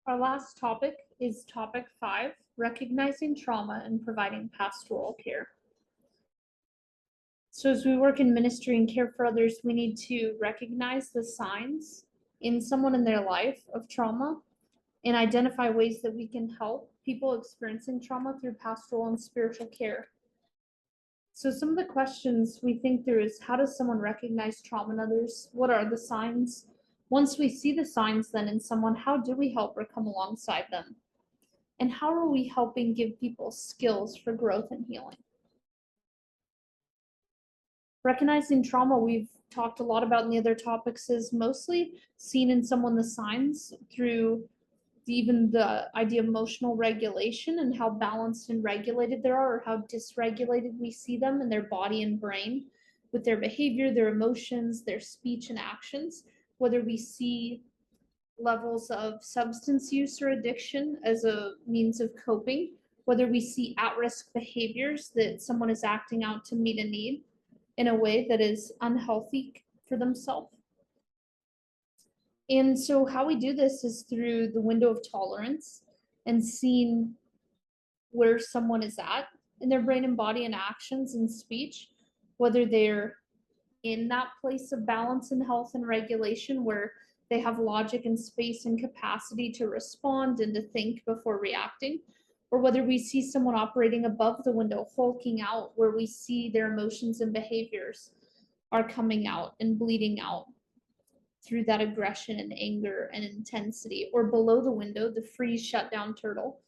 Our last topic is topic 5, recognizing trauma and providing pastoral care. So as we work in ministry and care for others, we need to recognize the signs in someone in their life of trauma and identify ways that we can help people experiencing trauma through pastoral and spiritual care. So some of the questions we think through is, how does someone recognize trauma in others? What are the signs? Once we see the signs then in someone, how do we help or come alongside them? And how are we helping give people skills for growth and healing? Recognizing trauma, we've talked a lot about in the other topics, is mostly seen in someone the signs through even the idea of emotional regulation and how balanced and regulated they are, or how dysregulated we see them in their body and brain with their behavior, their emotions, their speech and actions, whether we see levels of substance use or addiction as a means of coping, whether we see at-risk behaviors that someone is acting out to meet a need in a way that is unhealthy for themselves. And so how we do this is through the window of tolerance and seeing where someone is at in their brain and body and actions and speech, whether they're in that place of balance and health and regulation where they have logic and space and capacity to respond and to think before reacting, or whether we see someone operating above the window, hulking out, where we see their emotions and behaviors are coming out and bleeding out through that aggression and anger and intensity, or below the window, the freeze shutdown turtle,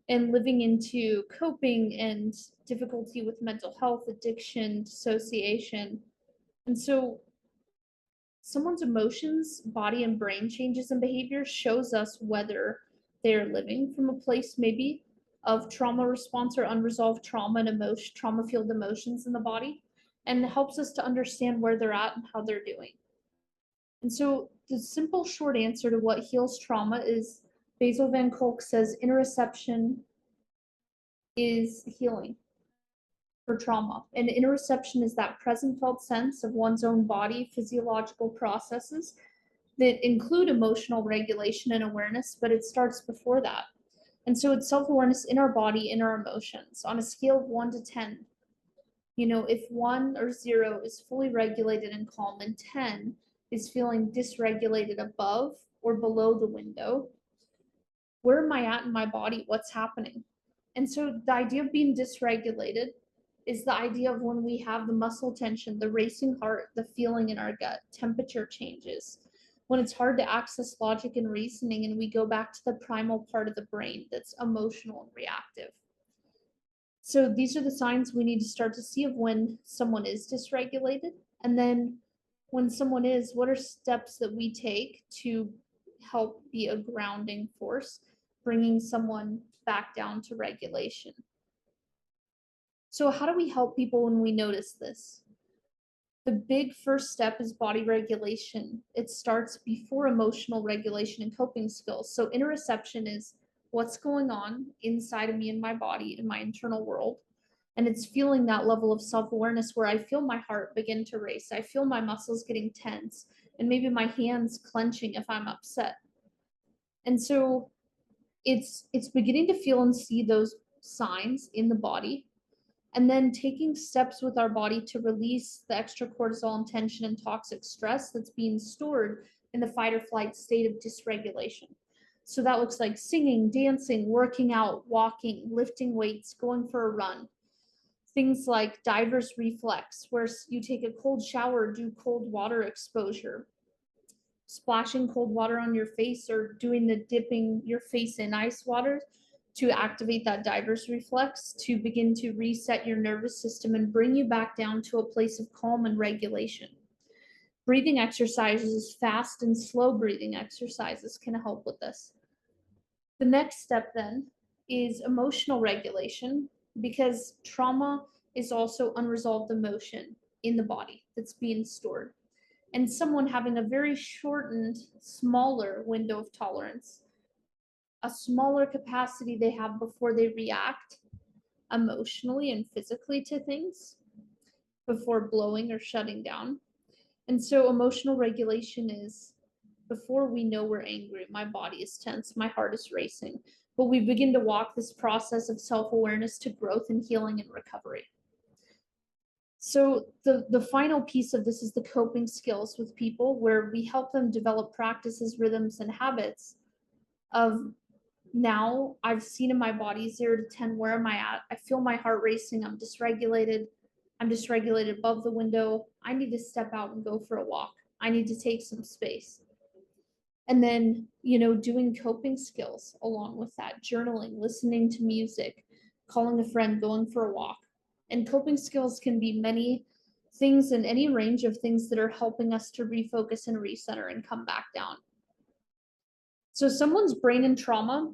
and living into coping and difficulty with mental health, addiction, dissociation. And so someone's emotions, body and brain changes and behavior shows us whether they're living from a place maybe of trauma response or unresolved trauma and emotion, trauma-fueled emotions in the body, and helps us to understand where they're at and how they're doing. And so the simple short answer to what heals trauma is, Basil van Kolk says, interoception is healing for trauma. And interoception is that present felt sense of one's own body, physiological processes that include emotional regulation and awareness, but it starts before that. And so it's self-awareness in our body, in our emotions, on a scale of 1 to 10. If 1 or 0 is fully regulated and calm, and 10 is feeling dysregulated above or below the window, where am I at in my body? What's happening? And so the idea of being dysregulated is the idea of when we have the muscle tension, the racing heart, the feeling in our gut, temperature changes, when it's hard to access logic and reasoning, and we go back to the primal part of the brain that's emotional and reactive. So these are the signs we need to start to see of when someone is dysregulated. And then when someone is, what are steps that we take to help be a grounding force, bringing someone back down to regulation? So how do we help people when we notice this? The big first step is body regulation. It starts before emotional regulation and coping skills. So interoception is what's going on inside of me in my body, in my internal world. And it's feeling that level of self-awareness where I feel my heart begin to race. I feel my muscles getting tense and maybe my hands clenching if I'm upset. And so it's beginning to feel and see those signs in the body, and then taking steps with our body to release the extra cortisol and tension and toxic stress that's being stored in the fight or flight state of dysregulation. So that looks like singing, dancing, working out, walking, lifting weights, going for a run. Things like diver's reflex, where you take a cold shower, do cold water exposure, splashing cold water on your face, or doing the dipping your face in ice water to activate that diver's reflex to begin to reset your nervous system and bring you back down to a place of calm and regulation. Breathing exercises, fast and slow breathing exercises, can help with this. The next step then is emotional regulation, because trauma is also unresolved emotion in the body that's being stored. And someone having a very shortened, smaller window of tolerance, a smaller capacity they have before they react emotionally and physically to things, before blowing or shutting down. And so emotional regulation is Before we know we're angry, my body is tense, my heart is racing. But we begin to walk this process of self awareness to growth and healing and recovery. So, the final piece of this is the coping skills with people, where we help them develop practices, rhythms, and habits of now I've seen in my body 0 to 10, where am I at? I feel my heart racing. I'm dysregulated. I'm dysregulated above the window. I need to step out and go for a walk. I need to take some space. And then, doing coping skills along with that, journaling, listening to music, calling a friend, going for a walk. And coping skills can be many things and any range of things that are helping us to refocus and recenter and come back down. So, someone's brain in trauma,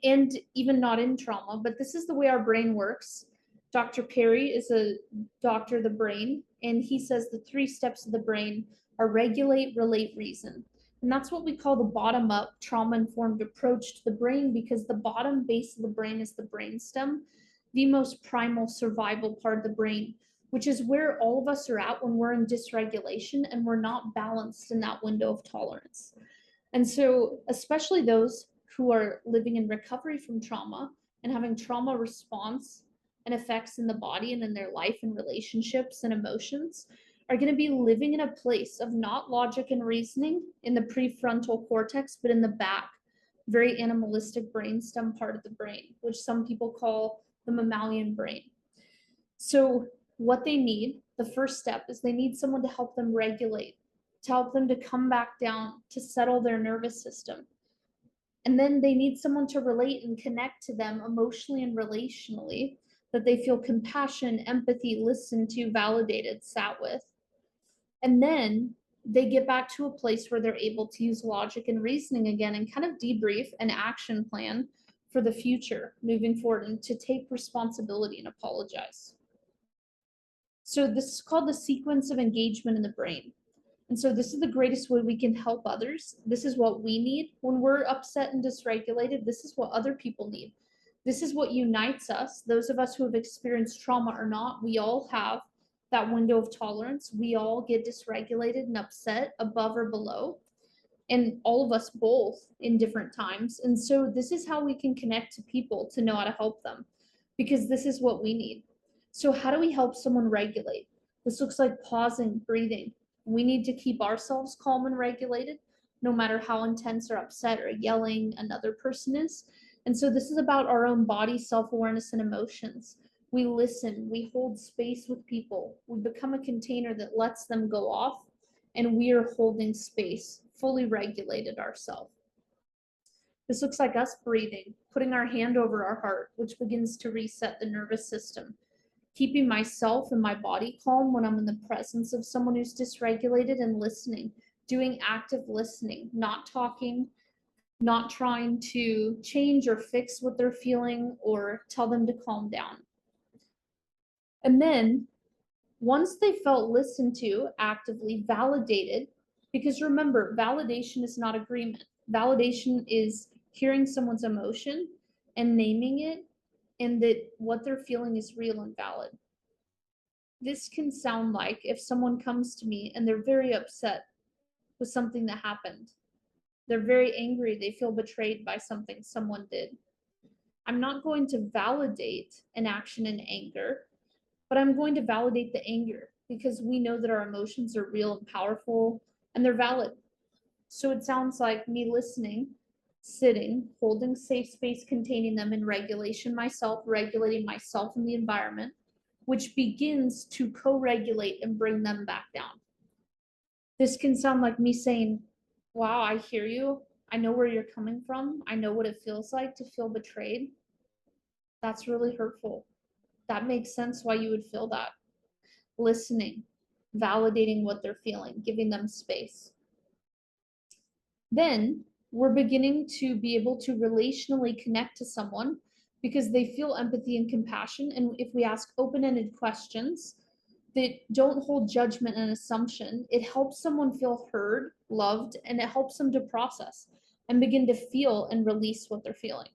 and even not in trauma, but this is the way our brain works. Dr. Perry is a doctor of the brain, and he says the 3 steps of the brain are regulate, relate, reason. And that's what we call the bottom up trauma informed approach to the brain, because the bottom base of the brain is the brainstem, the most primal survival part of the brain, which is where all of us are at when we're in dysregulation and we're not balanced in that window of tolerance. And so, especially those who are living in recovery from trauma and having trauma response and effects in the body and in their life and relationships and emotions, are going to be living in a place of not logic and reasoning in the prefrontal cortex, but in the back, very animalistic brainstem part of the brain, which some people call the mammalian brain. So, what they need, the first step, is they need someone to help them regulate, to help them to come back down, to settle their nervous system. And then they need someone to relate and connect to them emotionally and relationally, that they feel compassion, empathy, listened to, validated, sat with. And then they get back to a place where they're able to use logic and reasoning again and kind of debrief an action plan for the future moving forward and to take responsibility and apologize. So this is called the sequence of engagement in the brain. And so this is the greatest way we can help others. This is what we need when we're upset and dysregulated. This is what other people need. This is what unites us. Those of us who have experienced trauma or not, we all have that window of tolerance. We all get dysregulated and upset above or below, and all of us both in different times. And so this is how we can connect to people to know how to help them, because this is what we need. So how do we help someone regulate? This looks like pausing, breathing. We need to keep ourselves calm and regulated, no matter how intense or upset or yelling another person is. And so this is about our own body, self-awareness, and emotions. We listen, we hold space with people. We become a container that lets them go off, and we are holding space, fully regulated ourselves. This looks like us breathing, putting our hand over our heart, which begins to reset the nervous system. Keeping myself and my body calm when I'm in the presence of someone who's dysregulated, and listening, doing active listening, not talking, not trying to change or fix what they're feeling or tell them to calm down. And then once they felt listened to, actively validated, because remember, validation is not agreement. Validation is hearing someone's emotion and naming it, and that what they're feeling is real and valid. This can sound like if someone comes to me and they're very upset with something that happened. They're very angry, they feel betrayed by something someone did. I'm not going to validate an action in anger, but I'm going to validate the anger, because we know that our emotions are real and powerful and they're valid. So it sounds like me listening, sitting, holding safe space, containing them in regulation myself, regulating myself in the environment, which begins to co-regulate and bring them back down. This can sound like me saying, wow, I hear you. I know where you're coming from. I know what it feels like to feel betrayed. That's really hurtful. That makes sense why you would feel that. Listening, validating what they're feeling, giving them space. Then we're beginning to be able to relationally connect to someone because they feel empathy and compassion. And if we ask open-ended questions that don't hold judgment and assumption, it helps someone feel heard, loved, and it helps them to process and begin to feel and release what they're feeling.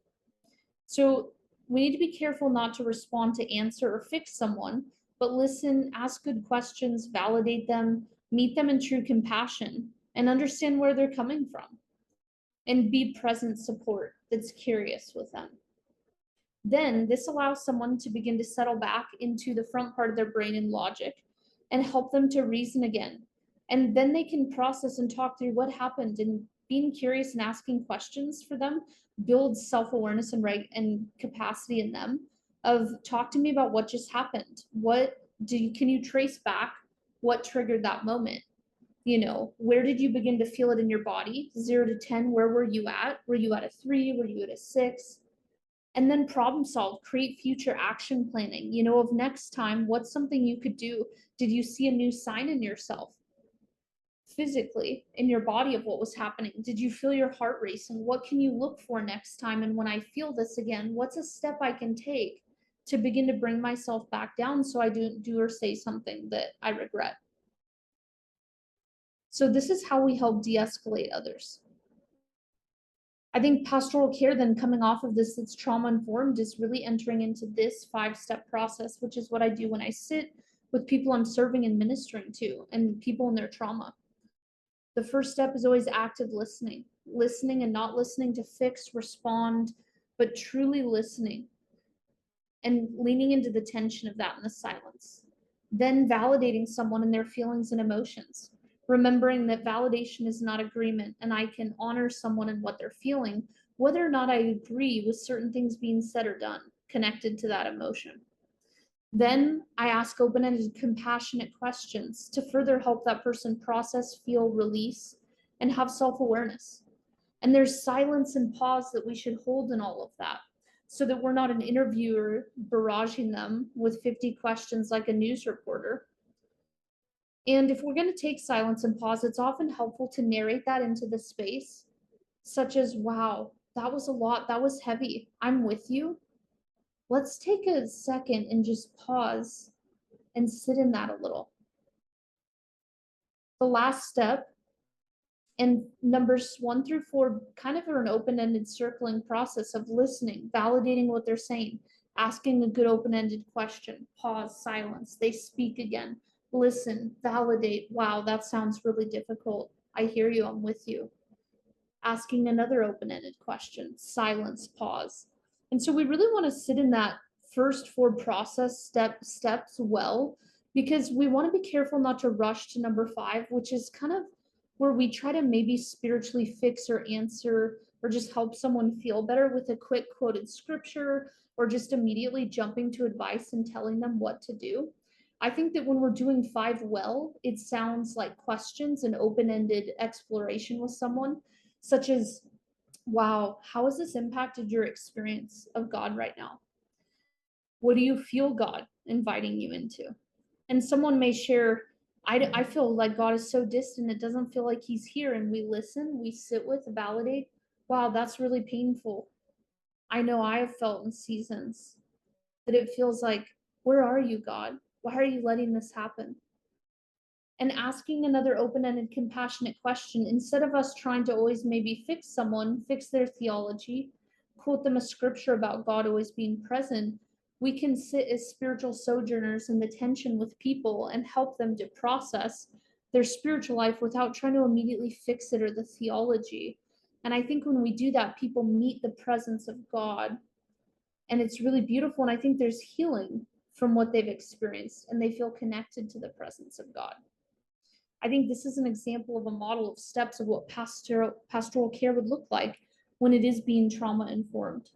So we need to be careful not to respond to answer or fix someone, but listen, ask good questions, validate them, meet them in true compassion, and understand where they're coming from and be present support that's curious with them. Then this allows someone to begin to settle back into the front part of their brain and logic and help them to reason again. And then they can process and talk through what happened, and being curious and asking questions for them builds self-awareness and capacity in them of talk to me about what just happened. Can you trace back what triggered that moment? Where did you begin to feel it in your body? 0 to 10, where were you at? Were you at a 3? Were you at a 6? And then problem solve, create future action planning, of next time, what's something you could do? Did you see a new sign in yourself physically in your body of what was happening? Did you feel your heart racing? What can you look for next time? And when I feel this again, what's a step I can take to begin to bring myself back down so I don't do or say something that I regret? So this is how we help de-escalate others. I think pastoral care, then coming off of this, that's trauma informed, is really entering into this 5-step process, which is what I do when I sit with people I'm serving and ministering to and people in their trauma. The first step is always active listening, listening and not listening to fix, respond, but truly listening and leaning into the tension of that in the silence. Then validating someone and their feelings and emotions, remembering that validation is not agreement, and I can honor someone and what they're feeling, whether or not I agree with certain things being said or done connected to that emotion. Then I ask open-ended, compassionate questions to further help that person process, feel, release, and have self-awareness. And there's silence and pause that we should hold in all of that, so that we're not an interviewer barraging them with 50 questions like a news reporter. And if we're going to take silence and pause, it's often helpful to narrate that into the space, such as, wow, that was a lot. That was heavy. I'm with you. Let's take a second and just pause and sit in that a little. The last step, and numbers 1 through 4 kind of are an open-ended circling process of listening, validating what they're saying, asking a good open-ended question, pause, silence, they speak again, listen, validate, wow, that sounds really difficult. I hear you, I'm with you. Asking another open-ended question, silence, pause. And so we really want to sit in that first 4 process steps well, because we want to be careful not to rush to number 5, which is kind of where we try to maybe spiritually fix or answer or just help someone feel better with a quick quoted scripture, or just immediately jumping to advice and telling them what to do. I think that when we're doing 5 well, it sounds like questions and open-ended exploration with someone, such as, wow, how has this impacted your experience of God right now? What do you feel God inviting you into? And someone may share, I feel like God is so distant, it doesn't feel like he's here. And we listen, we sit with, validate. Wow, that's really painful. I know I have felt in seasons that it feels like, where are you, God? Why are you letting this happen? And asking another open-ended, compassionate question, instead of us trying to always maybe fix someone, fix their theology, quote them a scripture about God always being present, we can sit as spiritual sojourners in the tension with people and help them to process their spiritual life without trying to immediately fix it or the theology. And I think when we do that, people meet the presence of God, and it's really beautiful. And I think there's healing from what they've experienced, and they feel connected to the presence of God. I think this is an example of a model of steps of what pastoral care would look like when it is being trauma informed.